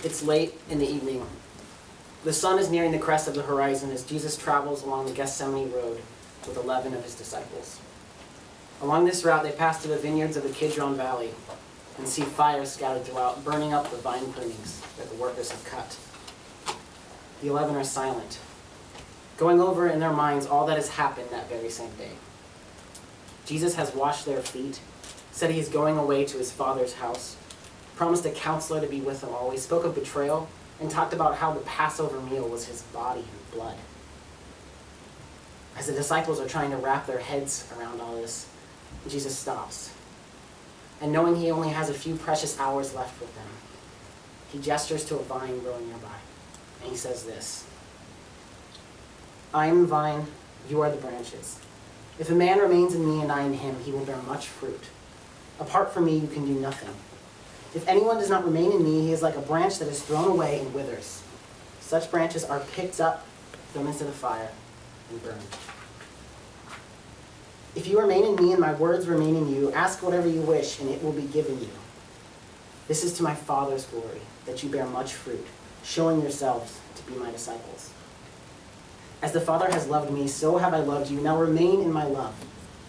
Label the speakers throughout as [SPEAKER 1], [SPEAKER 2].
[SPEAKER 1] It's late in the evening. The sun is nearing the crest of the horizon as Jesus travels along the Gethsemane road with 11 of his disciples. Along this route, they pass through the vineyards of the Kidron Valley and see fire scattered throughout, burning up the vine prunings that the workers have cut. The 11 are silent, going over in their minds all that has happened that very same day. Jesus has washed their feet, said he is going away to his Father's house, promised a counselor to be with him always, spoke of betrayal, and talked about how the Passover meal was his body and blood. As the disciples are trying to wrap their heads around all this, Jesus stops. And knowing he only has a few precious hours left with them, he gestures to a vine growing nearby, and he says this: "I am the vine, you are the branches. If a man remains in me and I in him, he will bear much fruit. Apart from me, you can do nothing. If anyone does not remain in me, he is like a branch that is thrown away and withers. Such branches are picked up, thrown into the fire, and burned. If you remain in me and my words remain in you, ask whatever you wish, and it will be given you. This is to my Father's glory, that you bear much fruit, showing yourselves to be my disciples. As the Father has loved me, so have I loved you. Now remain in my love.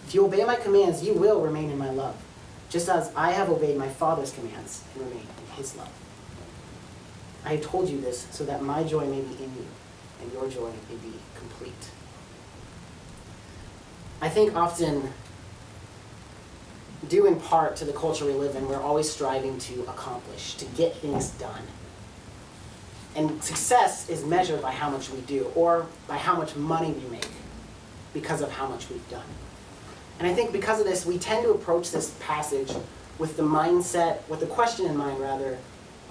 [SPEAKER 1] If you obey my commands, you will remain in my love, just as I have obeyed my Father's commands and remain in his love. I have told you this so that my joy may be in you, and your joy may be complete." I think often, due in part to the culture we live in, we're always striving to accomplish, to get things done. And success is measured by how much we do, or by how much money we make, because of how much we've done. And I think because of this, we tend to approach this passage with the question in mind rather,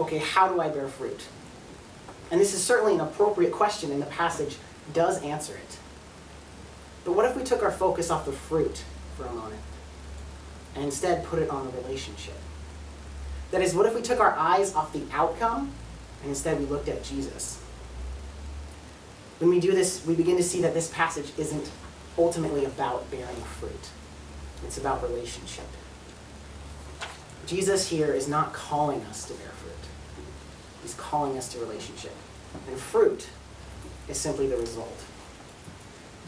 [SPEAKER 1] okay, how do I bear fruit? And this is certainly an appropriate question, and the passage does answer it. But what if we took our focus off the fruit for a moment, and instead put it on the relationship? That is, what if we took our eyes off the outcome, and instead we looked at Jesus? When we do this, we begin to see that this passage isn't ultimately about bearing fruit. It's about relationship. Jesus here is not calling us to bear fruit. He's calling us to relationship. And fruit is simply the result.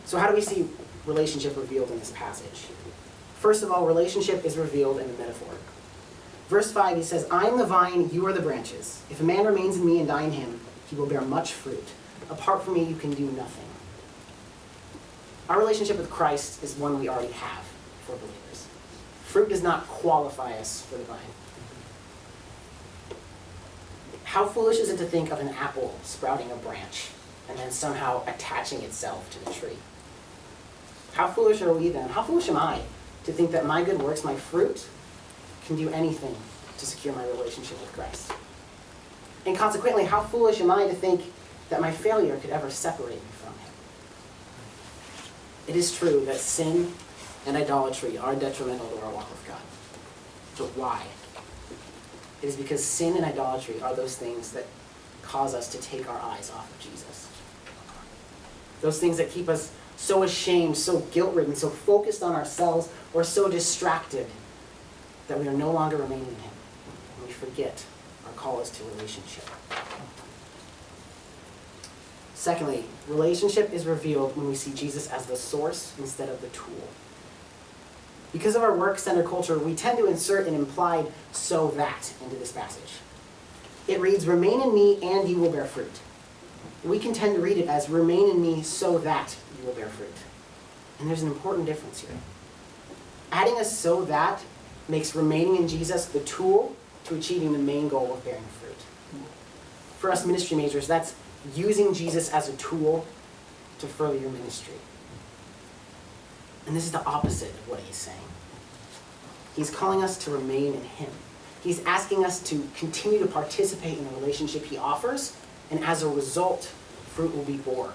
[SPEAKER 1] So how do we see relationship revealed in this passage? First of all, relationship is revealed in the metaphor. Verse 5, he says, "I am the vine, you are the branches. If a man remains in me and I in him, he will bear much fruit. Apart from me, you can do nothing." Our relationship with Christ is one we already have for believers. Fruit does not qualify us for the vine. How foolish is it to think of an apple sprouting a branch and then somehow attaching itself to the tree? How foolish are we then? How foolish am I to think that my good works, my fruit, can do anything to secure my relationship with Christ? And consequently, how foolish am I to think that my failure could ever separate me from him? It is true that sin and idolatry are detrimental to our walk with God. But why? It is because sin and idolatry are those things that cause us to take our eyes off of Jesus. Those things that keep us so ashamed, so guilt-ridden, so focused on ourselves, or so distracted that we are no longer remaining in him. And we forget our call is to relationship. Secondly, relationship is revealed when we see Jesus as the source instead of the tool. Because of our work-centered culture, we tend to insert an implied "so that" into this passage. It reads, "Remain in me and you will bear fruit." We can tend to read it as "Remain in me so that you will bear fruit." And there's an important difference here. Adding a "so that" makes remaining in Jesus the tool to achieving the main goal of bearing fruit. For us ministry majors, that's using Jesus as a tool to further your ministry. And this is the opposite of what he's saying. He's calling us to remain in him. He's asking us to continue to participate in the relationship he offers, and as a result, fruit will be born.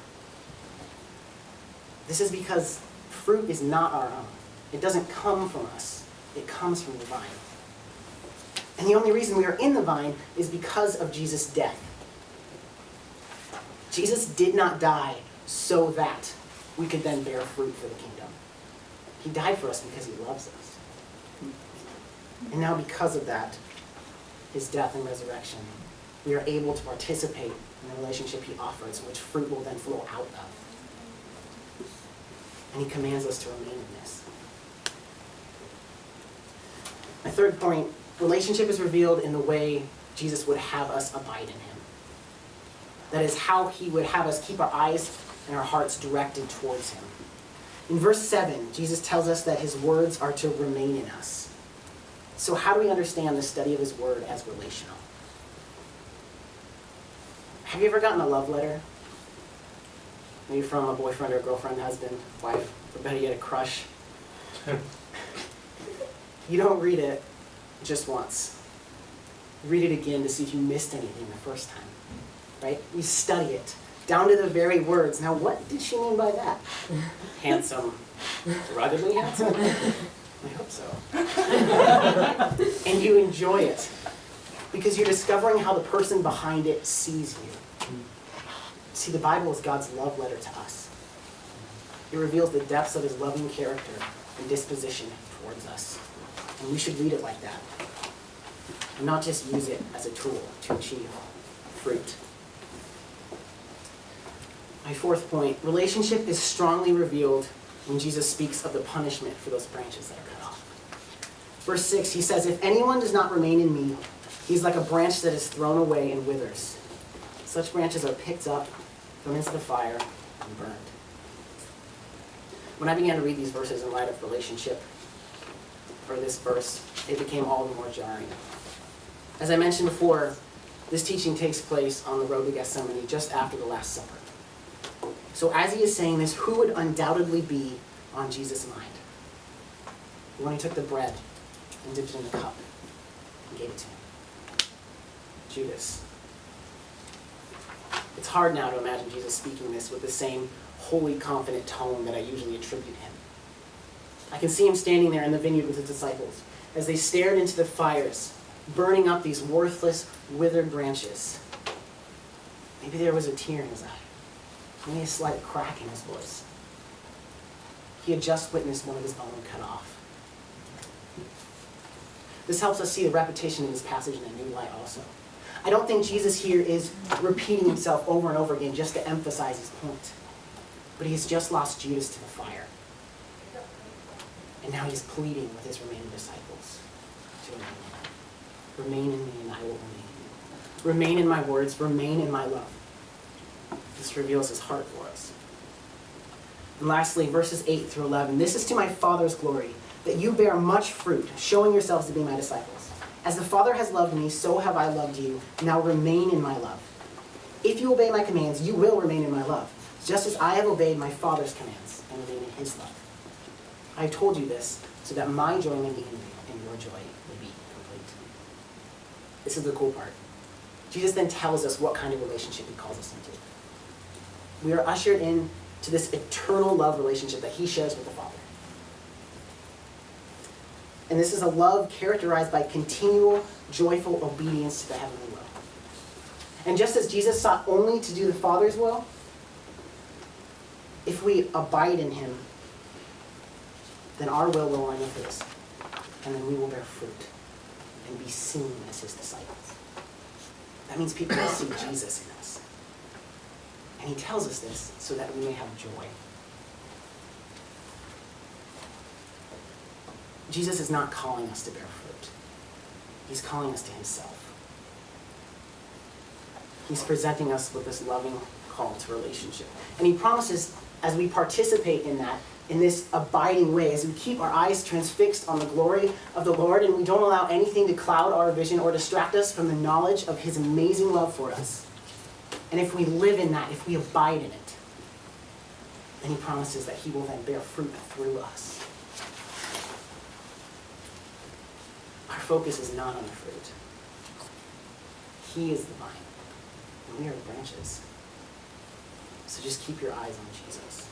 [SPEAKER 1] This is because fruit is not our own. It doesn't come from us. It comes from the vine. And the only reason we are in the vine is because of Jesus' death. Jesus did not die so that we could then bear fruit for the kingdom. He died for us because he loves us. And now because of that, his death and resurrection, we are able to participate in the relationship he offers, which fruit will then flow out of. And he commands us to remain in this. My third point, relationship is revealed in the way Jesus would have us abide in him. That is how he would have us keep our eyes and our hearts directed towards him. In verse 7, Jesus tells us that his words are to remain in us. So how do we understand the study of his word as relational? Have you ever gotten a love letter? Maybe from a boyfriend or a girlfriend, husband, wife, or better yet, a crush. You don't read it just once. Read it again to see if you missed anything the first time. Right? You study it, down to the very words. Now, what did she mean by that? Handsome. Ruggedly handsome? I hope so. And you enjoy it, because you're discovering how the person behind it sees you. See, the Bible is God's love letter to us. It reveals the depths of his loving character and disposition towards us. And we should read it like that, and not just use it as a tool to achieve fruit. My fourth point, relationship is strongly revealed when Jesus speaks of the punishment for those branches that are cut off. Verse 6, he says, "If anyone does not remain in me, he's like a branch that is thrown away and withers. Such branches are picked up, thrown into the fire, and burned." When I began to read these verses in light of relationship, or this verse, it became all the more jarring. As I mentioned before, this teaching takes place on the road to Gethsemane just after the Last Supper. So as he is saying this, who would undoubtedly be on Jesus' mind? When he took the bread and dipped it in the cup and gave it to him. Judas. It's hard now to imagine Jesus speaking this with the same holy, confident tone that I usually attribute him. I can see him standing there in the vineyard with his disciples as they stared into the fires, burning up these worthless, withered branches. Maybe there was a tear in his eye. Maybe a slight crack in his voice. He had just witnessed one of his own cut off. This helps us see the repetition in this passage in a new light also. I don't think Jesus here is repeating himself over and over again just to emphasize his point. But he's just lost Judas to the fire. And now he's pleading with his remaining disciples to remain in him. Remain in me and I will remain in you. Remain in my words, remain in my love. This reveals his heart for us. And lastly, verses 8 through 11. "This is to my Father's glory, that you bear much fruit, showing yourselves to be my disciples. As the Father has loved me, so have I loved you. Now remain in my love. If you obey my commands, you will remain in my love, just as I have obeyed my Father's commands and remain in his love. I have told you this, so that my joy may be in you, and your joy may be complete." This is the cool part. Jesus then tells us what kind of relationship he calls us into. We are ushered in to this eternal love relationship that he shares with the Father. And this is a love characterized by continual, joyful obedience to the heavenly will. And just as Jesus sought only to do the Father's will, if we abide in him, then our will line up with his, and then we will bear fruit and be seen as his disciples. That means people will see Jesus in us. And he tells us this so that we may have joy. Jesus is not calling us to bear fruit. He's calling us to himself. He's presenting us with this loving call to relationship. And he promises, as we participate in that, in this abiding way, as we keep our eyes transfixed on the glory of the Lord and we don't allow anything to cloud our vision or distract us from the knowledge of his amazing love for us. And if we live in that, if we abide in it, then he promises that he will then bear fruit through us. Our focus is not on the fruit. He is the vine, and we are the branches. So just keep your eyes on Jesus.